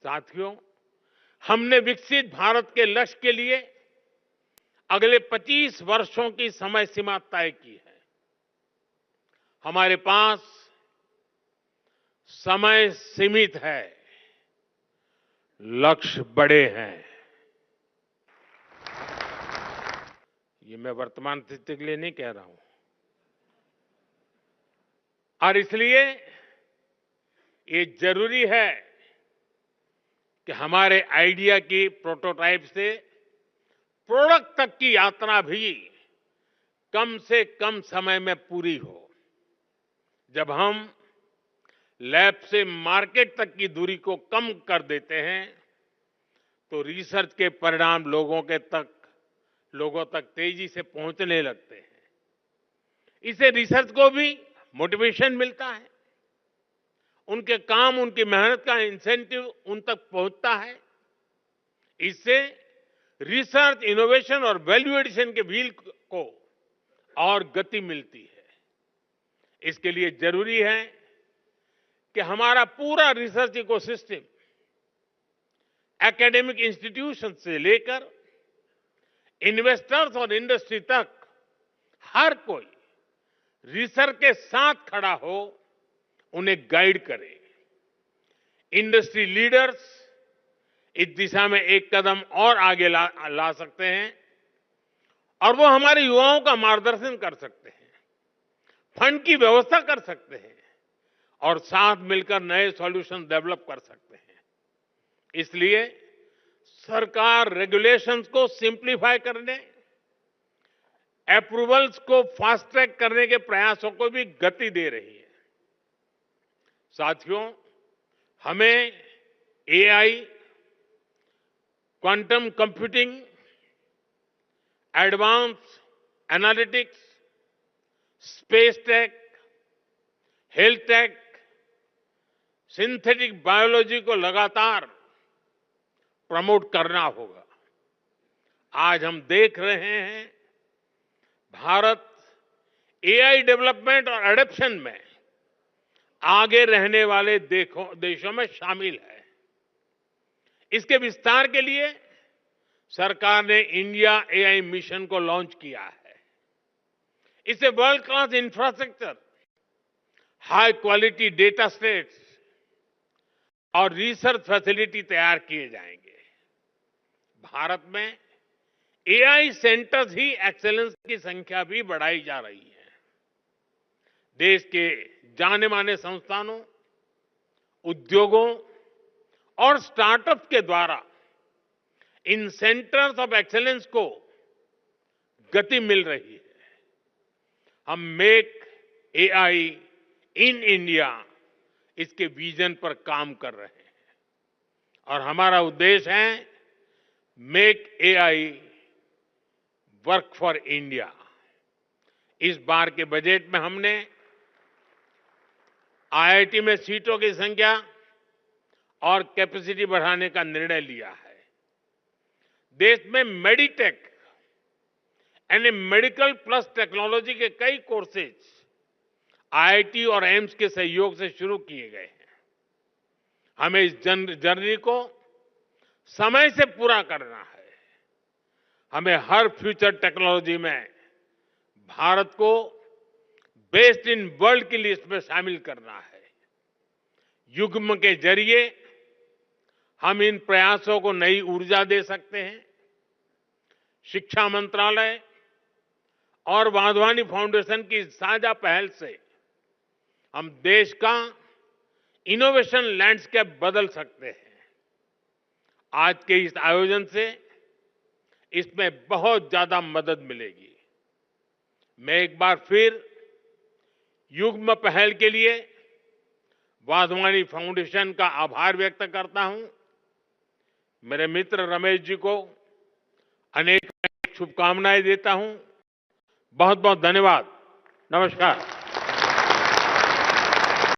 साथियों, हमने विकसित भारत के लक्ष्य के लिए अगले 25 वर्षों की समय सीमा तय की है। हमारे पास समय सीमित है, लक्ष्य बड़े हैं। ये मैं वर्तमान स्थिति के लिए नहीं कह रहा हूं, और इसलिए ये जरूरी है कि हमारे आइडिया की प्रोटोटाइप से प्रोडक्ट तक की यात्रा भी कम से कम समय में पूरी हो। जब हम लैब से मार्केट तक की दूरी को कम कर देते हैं, तो रिसर्च के परिणाम लोगों तक तेजी से पहुंचने लगते हैं। इससे रिसर्च को भी मोटिवेशन मिलता है, उनके काम, उनकी मेहनत का इंसेंटिव उन तक पहुंचता है। इससे रिसर्च, इनोवेशन और वैल्यू एडिशन के व्हील को और गति मिलती है। इसके लिए जरूरी है कि हमारा पूरा रिसर्च इकोसिस्टम, एकेडमिक इंस्टीट्यूशन से लेकर इन्वेस्टर्स और इंडस्ट्री तक, हर कोई रिसर्च के साथ खड़ा हो, उन्हें गाइड करे। इंडस्ट्री लीडर्स इस दिशा में एक कदम और आगे ला सकते हैं, और वो हमारे युवाओं का मार्गदर्शन कर सकते हैं, फंड की व्यवस्था कर सकते हैं और साथ मिलकर नए सॉल्यूशन डेवलप कर सकते हैं। इसलिए सरकार रेगुलेशंस को सिंप्लीफाई करने, अप्रूवल्स को फास्ट ट्रैक करने के प्रयासों को भी गति दे रही है। साथियों, हमें AI, quantum computing, advance analytics, space tech, health take, synthetic biology को लगातार प्रमोट करना होगा। आज हम देख रहे हैं, भारत एआई डेवलपमेंट और एडॉप्शन में आगे रहने वाले देशों में शामिल है। इसके विस्तार के लिए सरकार ने इंडिया एआई मिशन को लॉन्च किया है। इससे world class infrastructure, high quality data sets और रिसर्च फैसिलिटी तैयार किए जाएंगे। भारत में एआई सेंटर्स ही एक्सेलेंस की संख्या भी बढ़ाई जा रही है। देश के जाने माने संस्थानों, उद्योगों और स्टार्टअप के द्वारा इन सेंटर्स ऑफ एक्सेलेंस को गति मिल रही है। हम मेक एआई इन इंडिया, इसके विजन पर काम कर रहे हैं, और हमारा उद्देश्य है make AI work for India. इस बार के बजट में हमने आईआईटी में सीटों की संख्या और कैपेसिटी बढ़ाने का निर्णय लिया है। देश में मेडिटेक यानी मेडिकल प्लस टेक्नोलॉजी के कई कोर्सेज आईआईटी और एम्स के सहयोग से शुरू किए गए हैं। हमें इस जर्नी को समय से पूरा करना है। हमें हर फ्यूचर टेक्नोलॉजी में भारत को बेस्ट इन वर्ल्ड की लिस्ट में शामिल करना है। युग्म के जरिए हम इन प्रयासों को नई ऊर्जा दे सकते हैं। शिक्षा मंत्रालय और वाधवानी फाउंडेशन की साझा पहल से हम देश का इनोवेशन लैंडस्केप बदल सकते हैं। आज के इस आयोजन से इसमें बहुत ज्यादा मदद मिलेगी। मैं एक बार फिर युग्म पहल के लिए वाधवानी फाउंडेशन का आभार व्यक्त करता हूं। मेरे मित्र रमेश जी को अनेक शुभकामनाएं देता हूं। बहुत बहुत धन्यवाद। नमस्कार।